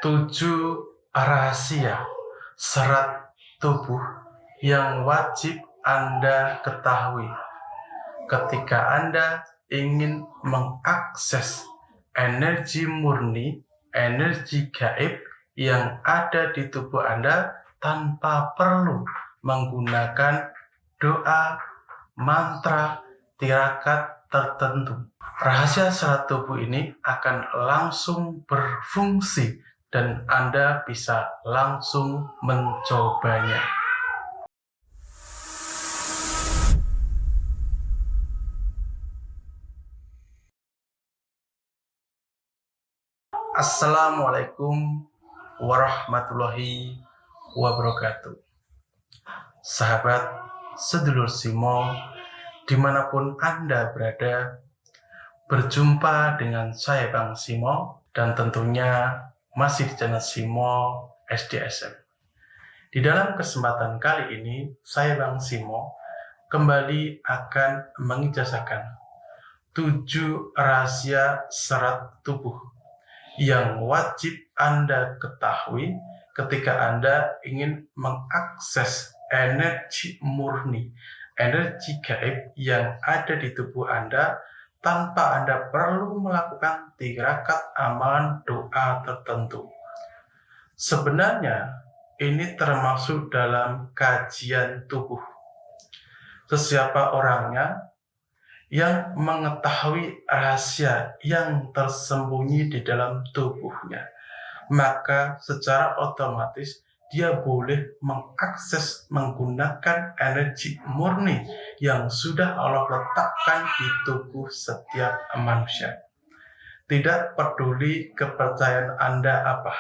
7 rahasia serat tubuh yang wajib Anda ketahui ketika Anda ingin mengakses energi murni, energi gaib yang ada di tubuh Anda tanpa perlu menggunakan doa, mantra, tirakat tertentu. Rahasia serat tubuh ini akan langsung berfungsi dan Anda bisa langsung mencobanya. Assalamualaikum warahmatullahi wabarakatuh. Sahabat sedulur Simo, dimanapun Anda berada, berjumpa dengan saya Bang Simo dan tentunya masih di channel Simo SDSM. Di dalam kesempatan kali ini, saya Bang Simo kembali akan mengijazahkan 7 rahasia serat tubuh yang wajib Anda ketahui ketika Anda ingin mengakses energi murni, energi gaib yang ada di tubuh Anda tanpa Anda perlu melakukan tirakat, amalan, doa tertentu. Sebenarnya ini termasuk dalam kajian tubuh. Sesiapa orangnya yang mengetahui rahasia yang tersembunyi di dalam tubuhnya, maka secara otomatis dia boleh mengakses menggunakan energi murni yang sudah Allah letakkan di tubuh setiap manusia. Tidak peduli kepercayaan Anda apa,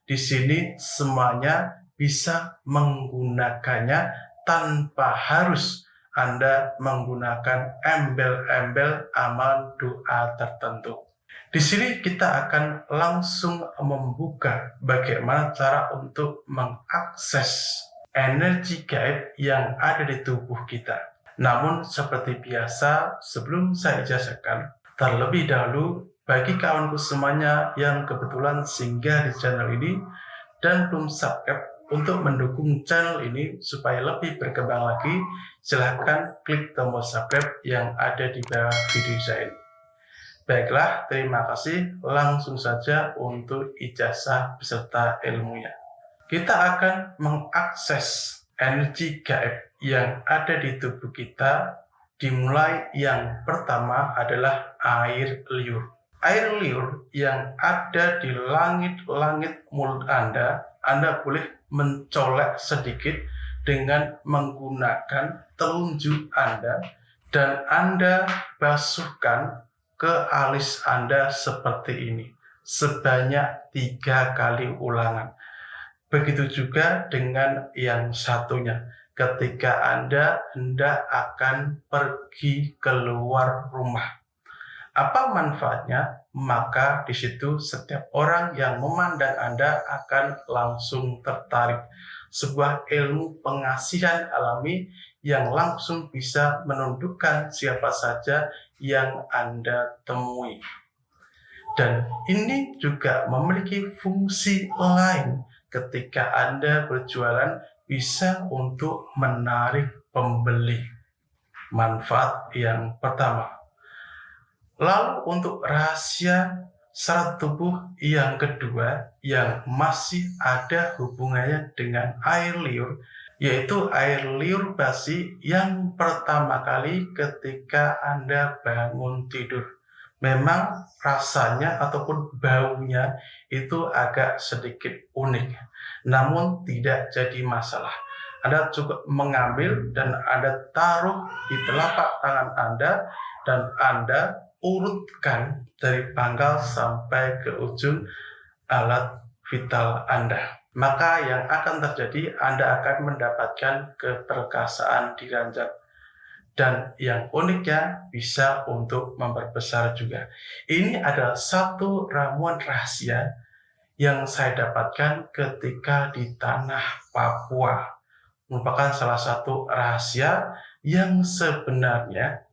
di sini semuanya bisa menggunakannya tanpa harus Anda menggunakan embel-embel amal doa tertentu. Di sini kita akan langsung membuka bagaimana cara untuk mengakses energi gaib yang ada di tubuh kita. Namun seperti biasa, sebelum saya ijazahkan, terlebih dahulu bagi kawanku semuanya yang kebetulan singgah di channel ini dan belum subscribe, untuk mendukung channel ini supaya lebih berkembang lagi, silahkan klik tombol subscribe yang ada di bawah video saya ini. Baiklah, terima kasih. Langsung saja untuk ijazah beserta ilmunya. Kita akan mengakses energi gaib yang ada di tubuh kita. Dimulai yang pertama adalah air liur. Air liur yang ada di langit-langit mulut Anda boleh mencolek sedikit dengan menggunakan telunjuk Anda dan Anda basuhkan ke alis Anda seperti ini sebanyak 3 kali ulangan. Begitu juga dengan yang satunya ketika Anda hendak akan pergi keluar rumah. Apa manfaatnya? Maka di situ setiap orang yang memandang Anda akan langsung tertarik. Sebuah ilmu pengasihan alami yang langsung bisa menundukkan siapa saja yang Anda temui. Dan ini juga memiliki fungsi lain ketika Anda berjualan, bisa untuk menarik pembeli. Manfaat yang pertama. Lalu untuk rahasia serat tubuh yang kedua yang masih ada hubungannya dengan air liur, yaitu air liur basi yang pertama kali ketika Anda bangun tidur. Memang rasanya ataupun baunya itu agak sedikit unik, namun tidak jadi masalah. Anda cukup mengambil dan Anda taruh di telapak tangan Anda dan Anda urutkan dari pangkal sampai ke ujung alat vital Anda. Maka yang akan terjadi, Anda akan mendapatkan keperkasaan di ranjang. Dan yang uniknya bisa untuk memperbesar juga. Ini adalah satu ramuan rahasia yang saya dapatkan ketika di tanah Papua. Merupakan salah satu rahasia yang sebenarnya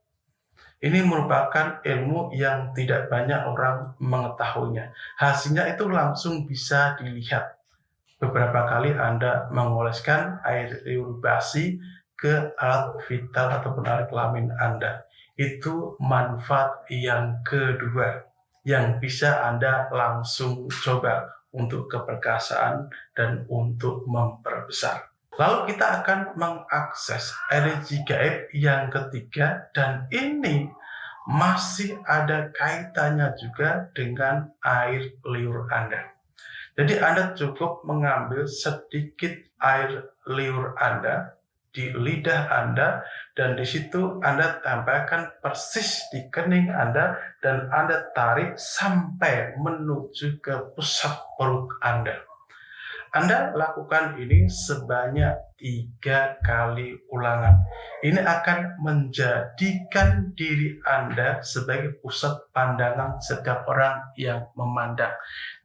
Ini merupakan ilmu yang tidak banyak orang mengetahuinya. Hasilnya itu langsung bisa dilihat. Beberapa kali Anda mengoleskan air liur basi ke alat vital ataupun alat kelamin Anda. Itu manfaat yang kedua yang bisa Anda langsung coba untuk keperkasaan dan untuk memperbesar. Lalu kita akan mengakses energi gaib yang ketiga, dan ini masih ada kaitannya juga dengan air liur Anda. Jadi Anda cukup mengambil sedikit air liur Anda di lidah Anda, dan di situ Anda tambahkan persis di kening Anda, dan Anda tarik sampai menuju ke pusat perut Anda. Anda lakukan ini sebanyak 3 kali ulangan. Ini akan menjadikan diri Anda sebagai pusat pandangan setiap orang yang memandang.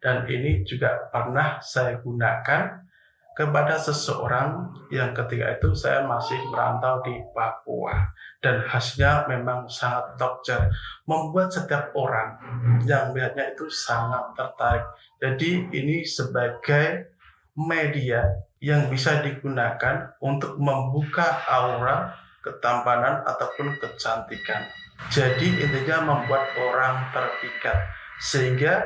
Dan ini juga pernah saya gunakan kepada seseorang yang ketika itu saya masih merantau di Papua. Dan hasilnya memang sangat dokter, membuat setiap orang yang melihatnya itu sangat tertarik. Jadi ini sebagai media yang bisa digunakan untuk membuka aura ketampanan ataupun kecantikan. Jadi intinya membuat orang terpikat, sehingga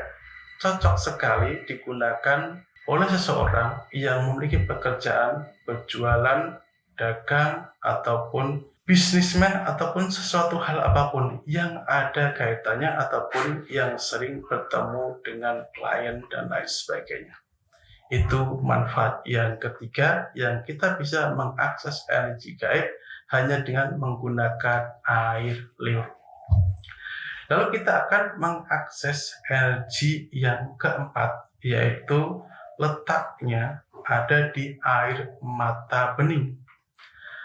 cocok sekali digunakan oleh seseorang yang memiliki pekerjaan, berjualan, dagang, ataupun bisnismen, ataupun sesuatu hal apapun yang ada kaitannya ataupun yang sering bertemu dengan klien dan lain sebagainya. Itu manfaat yang ketiga yang kita bisa mengakses energi gaib hanya dengan menggunakan air liur. Lalu kita akan mengakses energi yang keempat, yaitu letaknya ada di air mata bening.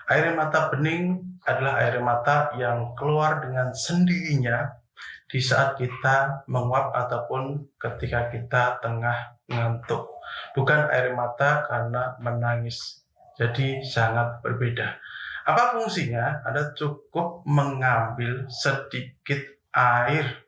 Air mata bening adalah air mata yang keluar dengan sendirinya di saat kita menguap ataupun ketika kita tengah ngantuk. Bukan air mata karena menangis. Jadi sangat berbeda. Apa fungsinya? Anda cukup mengambil sedikit air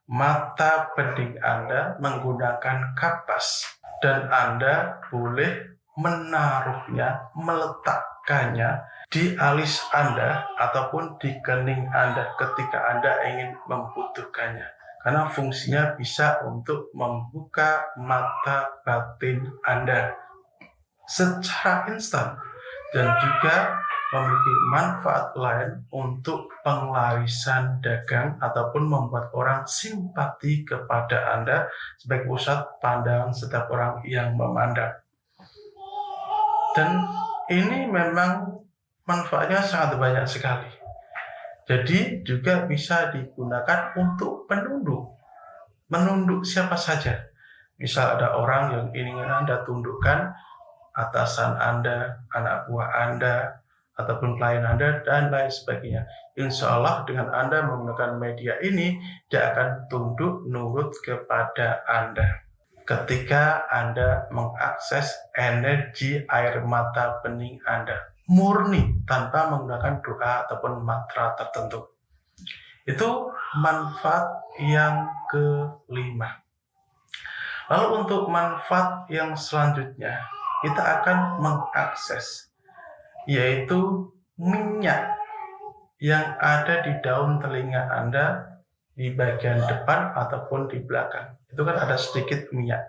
mata bening Anda menggunakan kapas, dan Anda boleh menaruhnya, meletakkannya di alis Anda ataupun di kening Anda ketika Anda ingin membutuhkannya. Karena fungsinya bisa untuk membuka mata batin Anda secara instan, dan juga memiliki manfaat lain untuk penglarisan dagang ataupun membuat orang simpati kepada Anda sebagai pusat pandangan setiap orang yang memandang. Dan ini memang manfaatnya sangat banyak sekali. Jadi juga bisa digunakan untuk menunduk siapa saja. Misal ada orang yang ingin Anda tundukkan, atasan Anda, anak buah Anda, ataupun klien Anda, dan lain sebagainya. Insya Allah dengan Anda menggunakan media ini, dia akan tunduk nurut kepada Anda. Ketika Anda mengakses energi air mata bening Anda, murni tanpa menggunakan doa ataupun mantra tertentu. Itu manfaat yang kelima. Lalu untuk manfaat yang selanjutnya, kita akan mengakses, yaitu minyak yang ada di daun telinga Anda di bagian depan ataupun di belakang. Itu kan ada sedikit minyak.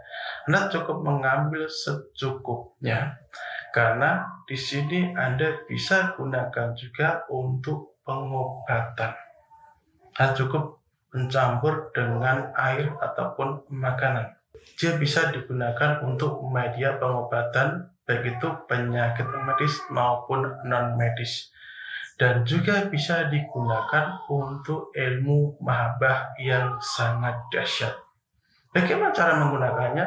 Anda cukup mengambil secukupnya, karena di sini Anda bisa gunakan juga untuk pengobatan. Anda cukup mencampur dengan air ataupun makanan. Dia bisa digunakan untuk media pengobatan, baik itu penyakit medis maupun non-medis. Dan juga bisa digunakan untuk ilmu mahabbah yang sangat dahsyat. Bagaimana cara menggunakannya?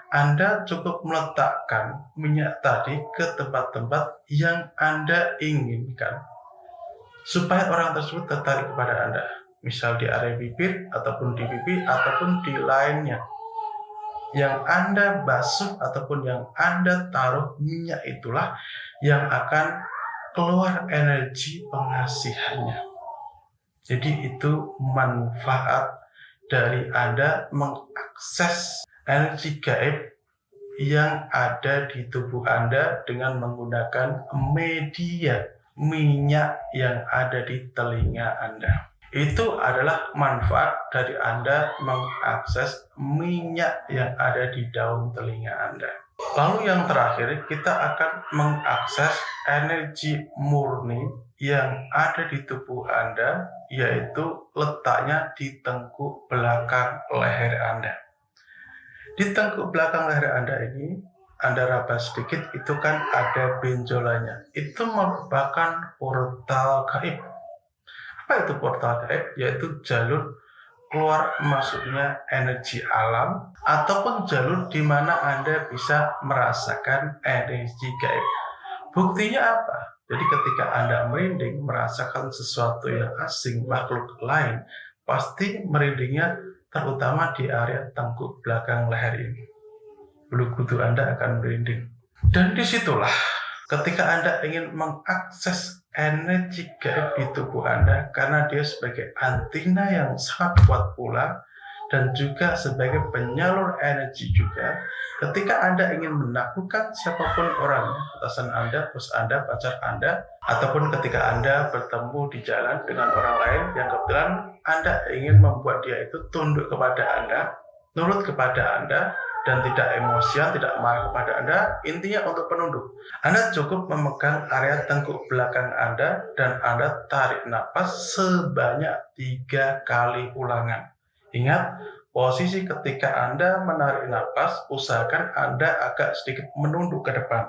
Anda cukup meletakkan minyak tadi ke tempat-tempat yang Anda inginkan, supaya orang tersebut tertarik kepada Anda. Misal di area bibir, ataupun di pipi, ataupun di lainnya. Yang Anda basuh ataupun yang Anda taruh, minyak itulah yang akan keluar energi pengasihannya. Jadi itu manfaat dari Anda mengakses energi gaib yang ada di tubuh Anda dengan menggunakan media minyak yang ada di telinga Anda. Itu adalah manfaat dari Anda mengakses minyak yang ada di daun telinga Anda. Lalu yang terakhir, kita akan mengakses energi murni yang ada di tubuh Anda, yaitu letaknya di tengkuk belakang leher Anda. Di tengkuk belakang leher Anda ini, Anda raba sedikit, itu kan ada benjolannya. Itu merupakan portal gaib. Apa itu portal gaib? Yaitu jalur keluar masuknya energi alam ataupun jalur di mana Anda bisa merasakan energi gaib. Buktinya apa? Jadi ketika Anda merinding, merasakan sesuatu yang asing, makhluk lain, pasti merindingnya terutama di area tengkuk belakang leher ini. Bulu kuduk Anda akan merinding. Dan disitulah ketika Anda ingin mengakses energi gaib di tubuh Anda, karena dia sebagai antina yang sangat kuat pula, dan juga sebagai penyalur energi juga, ketika Anda ingin menaklukkan siapapun orang, atasan Anda, bos Anda, pacar Anda, ataupun ketika Anda bertemu di jalan dengan orang lain yang kebetulan Anda ingin membuat dia itu tunduk kepada Anda, nurut kepada Anda, dan tidak emosian, tidak marah kepada Anda, intinya untuk penunduk. Anda cukup memegang area tengkuk belakang Anda dan Anda tarik napas sebanyak 3 kali ulangan. Ingat, posisi ketika Anda menarik napas, usahakan Anda agak sedikit menunduk ke depan,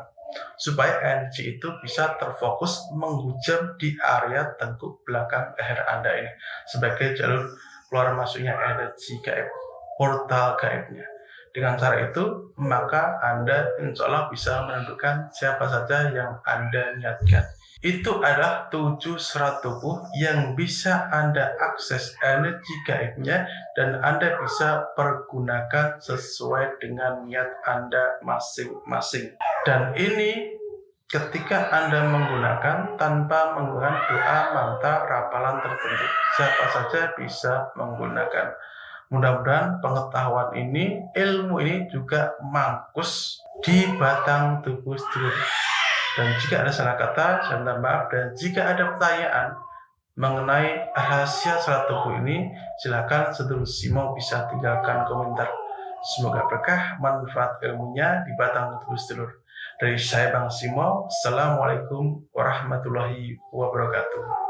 supaya energi itu bisa terfokus menghujam di area tengkuk belakang leher Anda ini, sebagai jalur keluar masuknya energi gaib, portal gaibnya. Dengan cara itu, maka Anda insya Allah bisa menentukan siapa saja yang Anda niatkan. Itu adalah 7 serat tubuh yang bisa Anda akses energi gaibnya dan Anda bisa pergunakan sesuai dengan niat Anda masing-masing. Dan ini ketika Anda menggunakan tanpa menggunakan doa, mantra, rapalan tertentu, siapa saja bisa menggunakan. Mudah-mudahan pengetahuan ini, ilmu ini juga mangkus di batang tubuh sedulur. Dan jika ada salah kata, saya minta maaf. Dan jika ada pertanyaan mengenai rahasia serat tubuh ini, silakan sedulur Simo bisa tinggalkan komentar. Semoga berkah manfaat ilmunya di batang tubuh sedulur. Dari saya Bang Simo, Assalamualaikum warahmatullahi wabarakatuh.